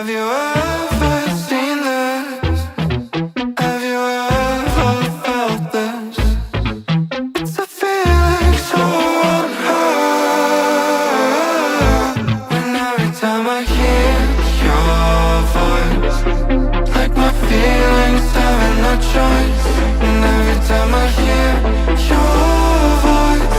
you ever seen this? Have you ever felt this? It's a feeling so unheard. When every time I hear your voice, like my feelings having no choice. And every time I hear your voice,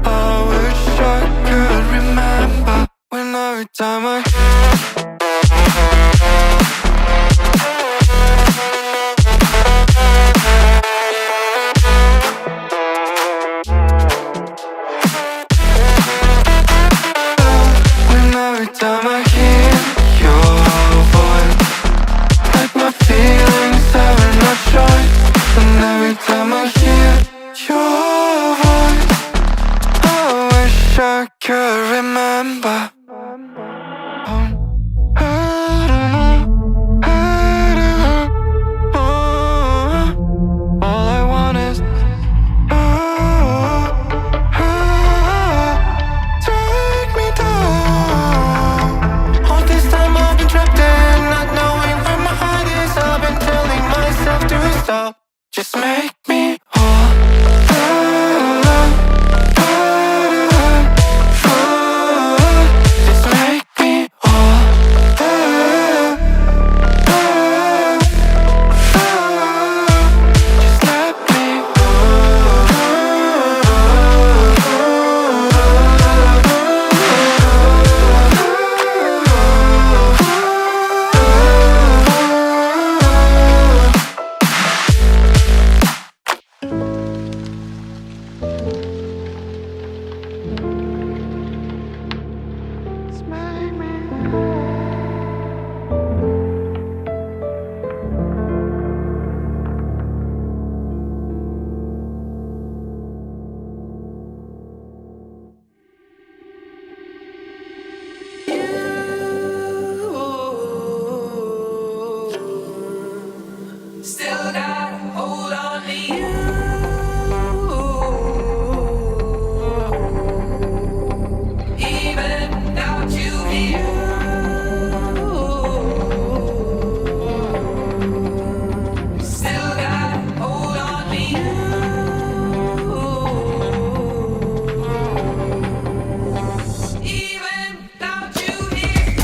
I wish I could remember. When every time I every time I hear your voice, like my feelings having no choice. And every time I hear your voice, I wish I could remember. All I want is take me down. All this time I've been trapped in, not knowing where my heart is. I've been telling myself to stop. Just make me whole. Just make me whole. Just let me still gotta hold on to you. Even without you here, still gotta hold on to you. Even without you here.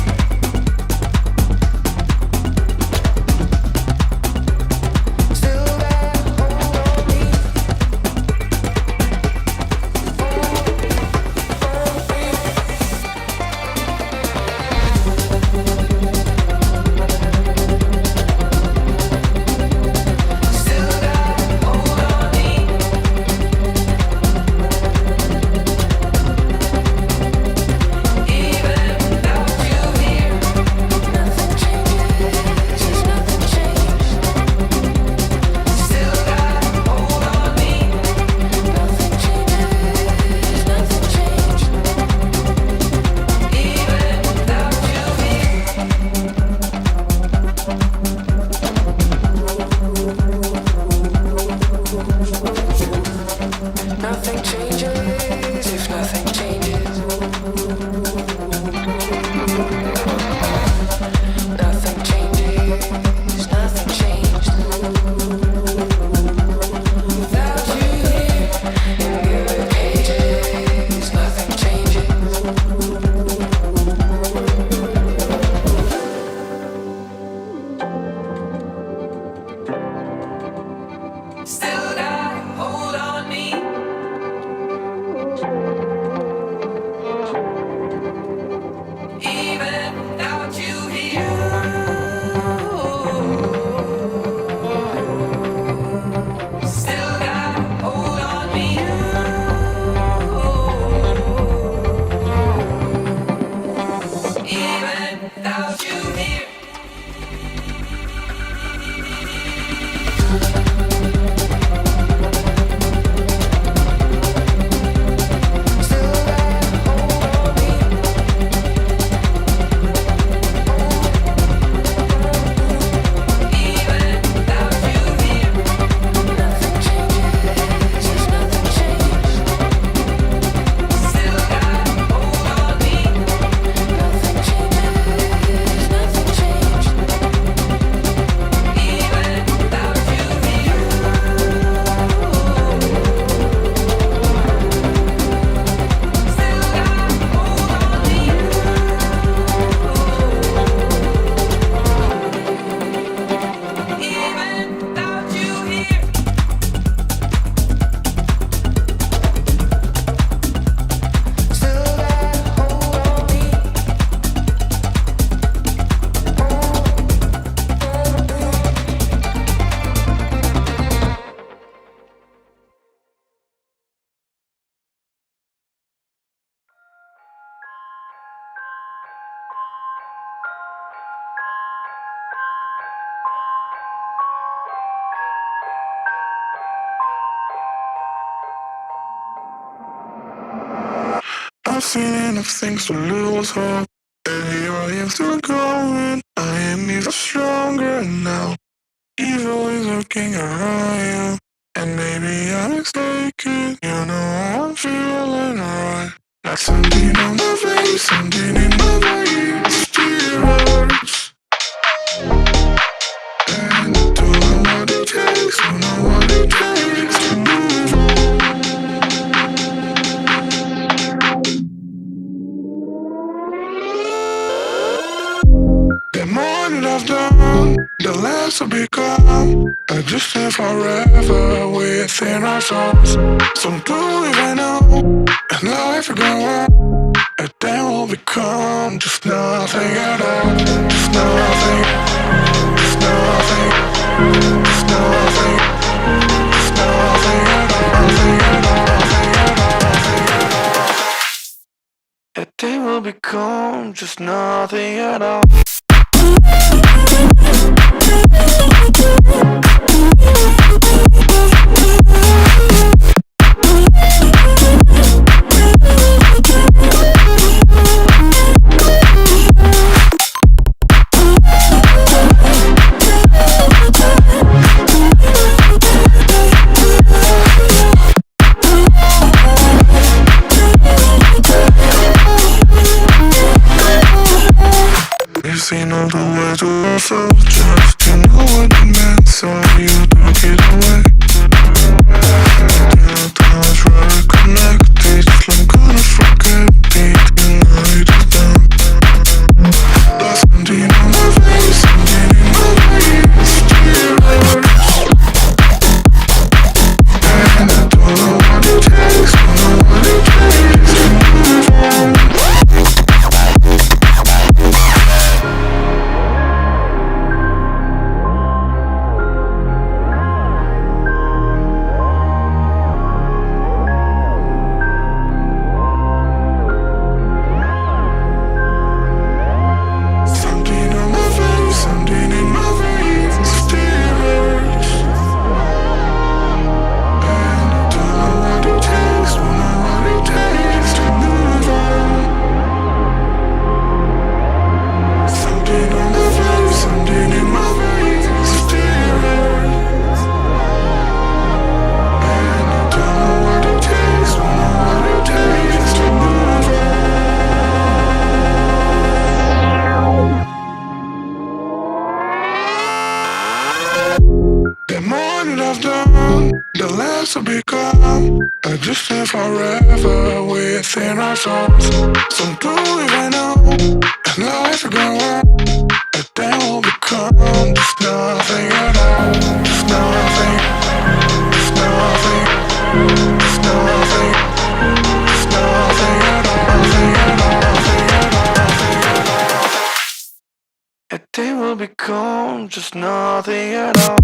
seen enough things to lose hope, and here I am still going. I am even stronger now. Evil is lurking around you, and maybe I'm mistaken. You know I'm feeling alright. Like something on my face, something in my veins still hurts. And I don't know what it takes, don't know what it takes to move on. The more that I've done, the less I've become. Existing forever within our souls. Some don't even know, and life will go on. And then we'll become just nothing at all. Just nothing, just nothing, just nothing, just nothing at all. Nothing at all, nothing at all, nothing at all. And then we'll become just nothing at all. You've seen all the way to yourself, just to know what it meant, so you took it away. Till times were connected, just like gonna forget it, and now it is done. There's something on my face, something in my veins, still hurts. And I don't know what it takes, don't know what it takes to move on. The more that I've done, the less I've become. Existing forever within our souls. Some don't even know, and life will go on. And then we'll become just nothing at all. Just nothing, just nothing, just nothing, just nothing at all. Nothing at all, nothing at all, nothing at all. And then we'll become just nothing at all.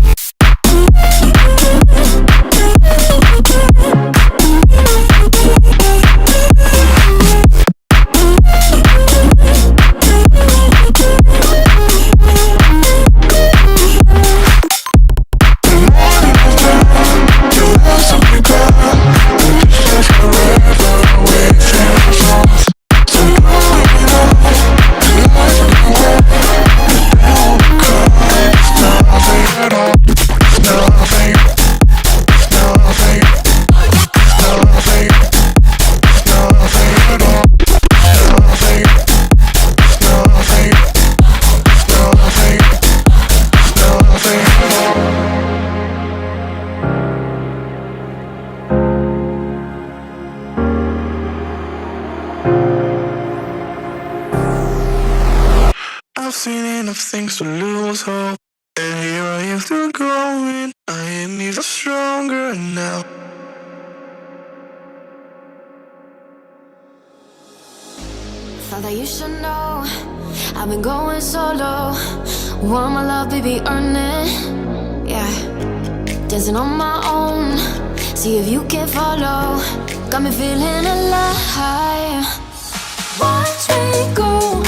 I've seen enough things to lose hope, and here I am still going. I am even stronger now. Thought that you should know I've been going solo. Want my love, baby, earn it. Yeah, dancing on my own. See if you can follow. Got me feeling alive. Watch me go.